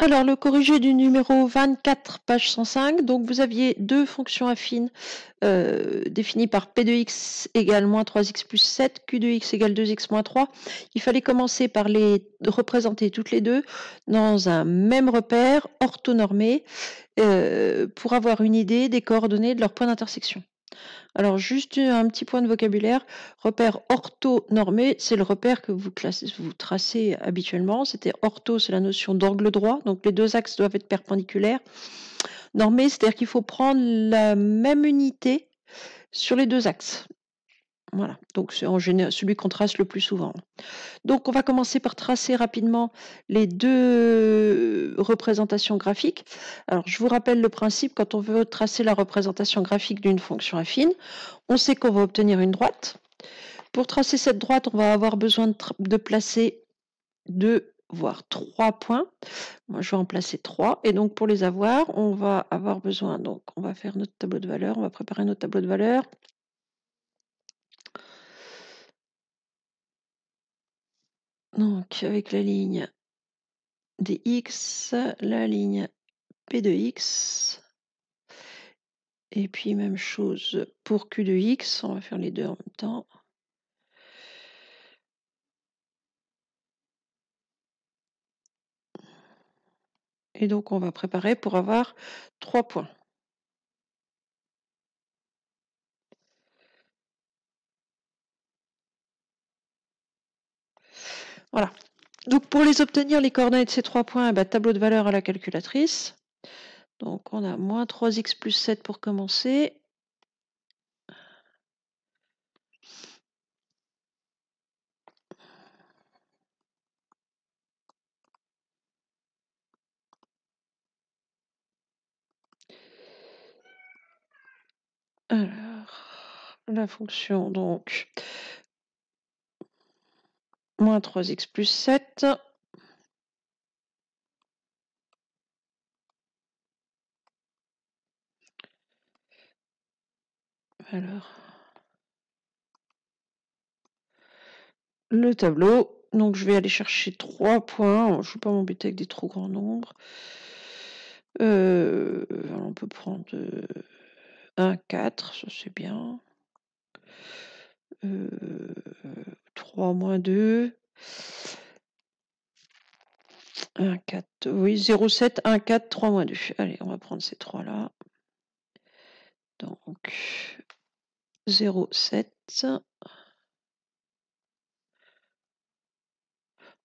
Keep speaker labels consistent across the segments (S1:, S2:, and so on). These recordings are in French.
S1: Alors, le corrigé du numéro 24, page 105. Donc, vous aviez deux fonctions affines définies par P de x égale moins 3x plus 7, Q de x égale 2x moins 3. Il fallait commencer par les représenter toutes les deux dans un même repère orthonormé pour avoir une idée des coordonnées de leur point d'intersection. Alors, juste un petit point de vocabulaire. Repère orthonormé, c'est le repère que vous tracez habituellement. C'était ortho, c'est la notion d'angle droit. Donc, les deux axes doivent être perpendiculaires. Normé, c'est-à-dire qu'il faut prendre la même unité sur les deux axes. Voilà. Donc, c'est en général celui qu'on trace le plus souvent. Donc, on va commencer par tracer rapidement les deux représentations graphiques. Alors, je vous rappelle le principe, quand on veut tracer la représentation graphique d'une fonction affine, on sait qu'on va obtenir une droite. Pour tracer cette droite, on va avoir besoin de placer 2, voire 3 points. Moi, je vais en placer 3. Et donc, pour les avoir, on va avoir besoin, donc on va faire notre tableau de valeur, on va préparer notre tableau de valeur. Donc, avec la ligne dx, la ligne p de x, et puis même chose pour q de x, on va faire les deux en même temps. Et donc, on va préparer pour avoir 3 points. Voilà. Donc, pour les obtenir, les coordonnées de ces 3 points, tableau de valeur à la calculatrice. Donc, on a moins 3x plus 7 pour commencer. Alors, la fonction, donc, moins 3x plus 7. Alors, le tableau. Donc, je vais aller chercher 3 points. Je ne vais pas m'embêter avec des trop grands nombres. On peut prendre 1, 4, ça c'est bien. 3 moins 2. 1, 4, oui, 0, 7, 1, 4, 3 moins 2. Allez, on va prendre ces 3-là. Donc, 0, 7.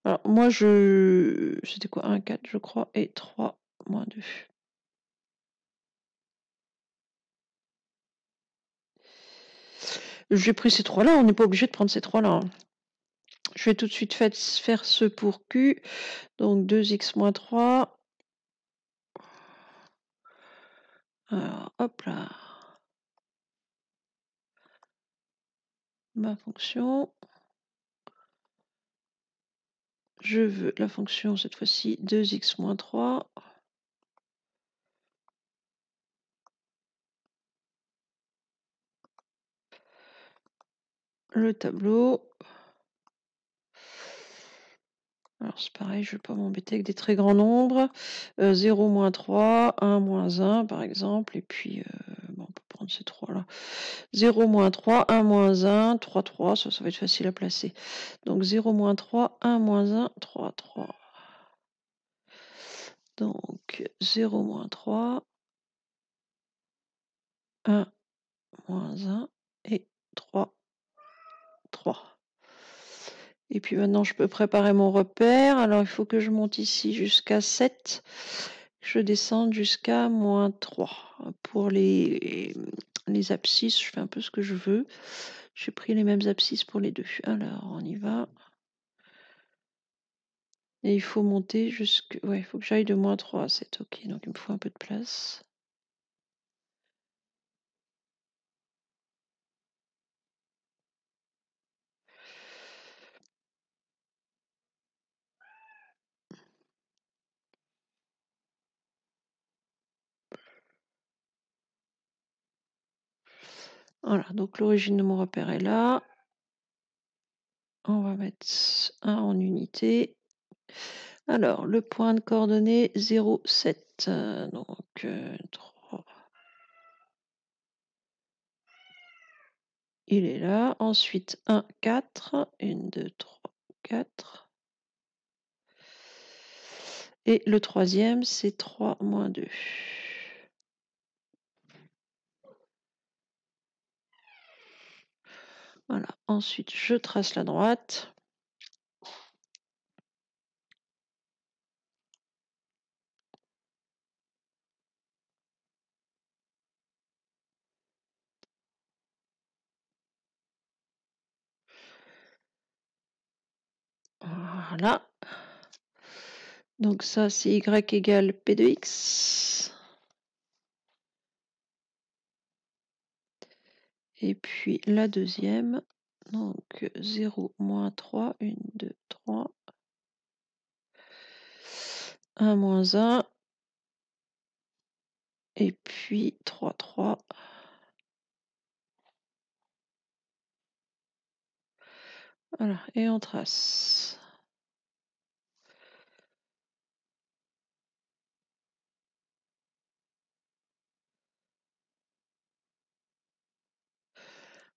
S1: Alors, moi, c'était quoi? 1, 4, je crois, et 3 moins 2. J'ai pris ces 3-là, on n'est pas obligé de prendre ces 3-là. Hein. Je vais tout de suite faire ce pour Q. Donc, 2x moins 3. Alors, hop là. Ma fonction. Je veux la fonction, cette fois-ci, 2x moins 3. Le tableau. Alors, c'est pareil, je ne vais pas m'embêter avec des très grands nombres. 0 moins 3, 1 moins 1, par exemple. Et puis, on peut prendre ces 3-là. 0 moins 3, 1 moins 1, 3, 3. Ça va être facile à placer. Donc, 0 moins 3, 1 moins 1, 3, 3. Donc, 0 moins 3, 1 moins 1 et 3, 3. Et puis maintenant, je peux préparer mon repère. Alors, il faut que je monte ici jusqu'à 7. Je descends jusqu'à moins 3. Pour les abscisses, je fais un peu ce que je veux. J'ai pris les mêmes abscisses pour les deux. Alors, on y va. Et il faut monter jusqu'à... Ouais, il faut que j'aille de moins 3 à 7. Ok, donc il me faut un peu de place. Voilà, donc l'origine de mon repère est là. On va mettre 1 en unité. Alors, le point de coordonnées 0, 7. Donc, 3. Il est là. Ensuite, 1, 4. 1, 2, 3, 4. Et le troisième, c'est 3 moins 2. Voilà. Ensuite, je trace la droite. Voilà. Donc ça, c'est y égale p de x. Et puis la deuxième, donc 0, moins 3, 1, 2, 3. 1, moins 1. Et puis 3, 3. Voilà, et on trace.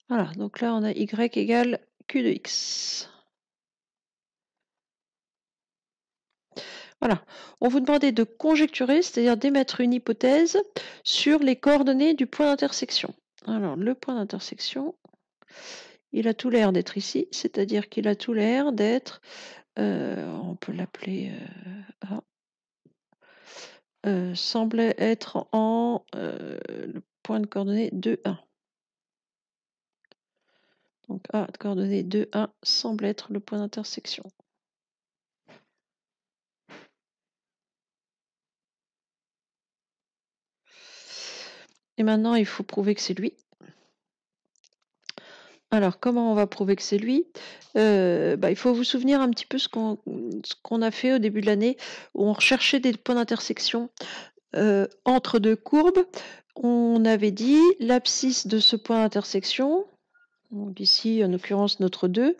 S1: Voilà, donc là on a y égale q de x. Voilà, on vous demandait de conjecturer, c'est-à-dire d'émettre une hypothèse sur les coordonnées du point d'intersection. Alors le point d'intersection, il a tout l'air d'être ici, c'est-à-dire qu'il a tout l'air d'être, on peut l'appeler A, semblait être en le point de coordonnées 2, 1. Donc A de coordonnées 2, 1 semble être le point d'intersection. Et maintenant, il faut prouver que c'est lui. Alors, comment on va prouver que c'est lui? Il faut vous souvenir un petit peu ce qu'on a fait au début de l'année, où on recherchait des points d'intersection entre deux courbes. On avait dit l'abscisse de ce point d'intersection, donc ici en l'occurrence notre 2,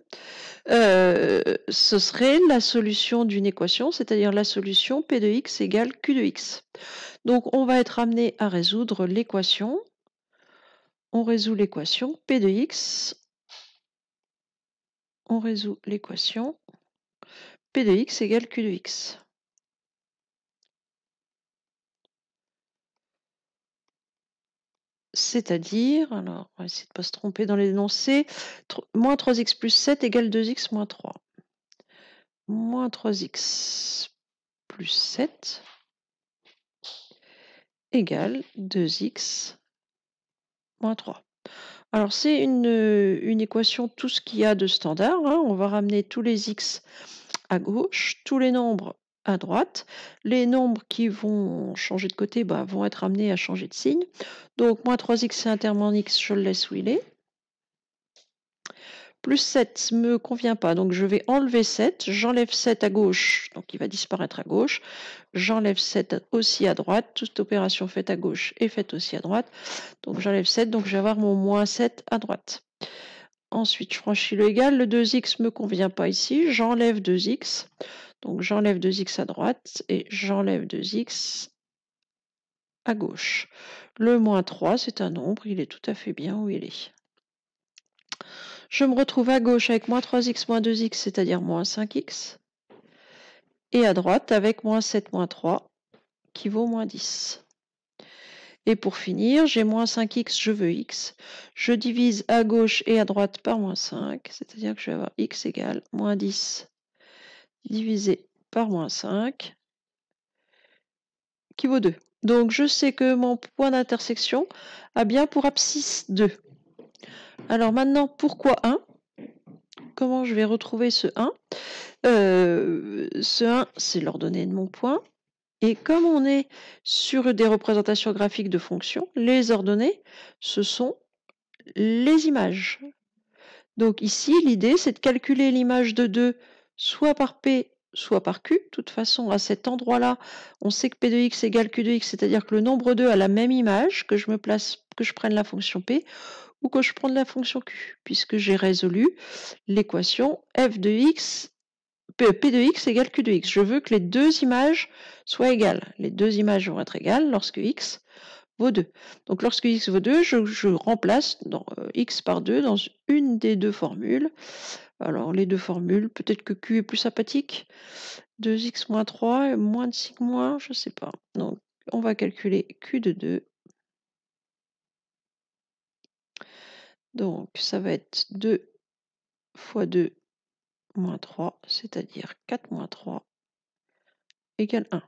S1: ce serait la solution d'une équation, c'est-à-dire la solution p de x égale q de x. Donc on va être amené à résoudre l'équation. On résout l'équation p de x. On résout l'équation p de x égale q de x. C'est-à-dire, alors on va essayer de ne pas se tromper dans l'énoncé, moins 3x plus 7 égale 2x moins 3. Moins 3x plus 7 égale 2x moins 3. Alors c'est une équation, tout ce qu'il y a de standard, hein. On va ramener tous les x à gauche, tous les nombres à droite. Les nombres qui vont changer de côté vont être amenés à changer de signe. Donc moins 3x c'est un terme en x, je le laisse où il est. Plus 7 ne me convient pas, donc je vais enlever 7, j'enlève 7 à gauche, donc il va disparaître à gauche, j'enlève 7 aussi à droite, toute opération faite à gauche est faite aussi à droite, donc j'enlève 7, donc je vais avoir mon moins 7 à droite. Ensuite, je franchis le égal, le 2x ne me convient pas ici, j'enlève 2x, donc j'enlève 2x à droite et j'enlève 2x à gauche. Le moins 3, c'est un nombre, il est tout à fait bien où il est. Je me retrouve à gauche avec moins 3x moins 2x, c'est-à-dire moins 5x. Et à droite avec moins 7 moins 3, qui vaut moins 10. Et pour finir, j'ai moins 5x, je veux x. Je divise à gauche et à droite par moins 5, c'est-à-dire que je vais avoir x égale moins 10 divisé par moins 5, qui vaut 2. Donc je sais que mon point d'intersection a bien pour abscisse 2. Alors maintenant, pourquoi 1 ? Comment je vais retrouver ce 1 ? Ce 1, c'est l'ordonnée de mon point. Et comme on est sur des représentations graphiques de fonctions, les ordonnées, ce sont les images. Donc ici, l'idée, c'est de calculer l'image de 2, soit par P, soit par Q. De toute façon, à cet endroit-là, on sait que P de x égale Q de x, c'est-à-dire que le nombre 2 a la même image, que je prenne la fonction P, ou que je prenne la fonction Q, puisque j'ai résolu l'équation f de x P de x égale Q de x. Je veux que les deux images soient égales. Les deux images vont être égales lorsque x vaut 2. Donc lorsque x vaut 2, je remplace x par 2 dans une des deux formules. Alors les deux formules, peut-être que Q est plus sympathique. 2x moins 3, moins de sigma, je ne sais pas. Donc on va calculer Q de 2. Donc ça va être 2 fois 2 moins 3, c'est-à-dire 4 moins 3 égale 1.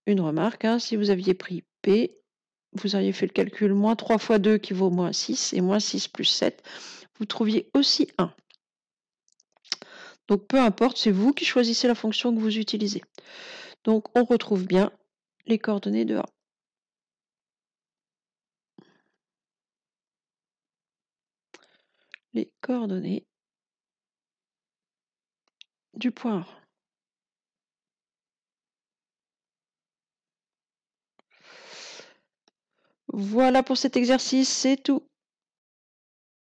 S1: Une remarque, hein, si vous aviez pris P, vous auriez fait le calcul moins 3 fois 2 qui vaut moins 6, et moins 6 plus 7, vous trouviez aussi 1. Donc peu importe, c'est vous qui choisissez la fonction que vous utilisez. Donc on retrouve bien les coordonnées de A. Les coordonnées du point A. Voilà pour cet exercice, c'est tout.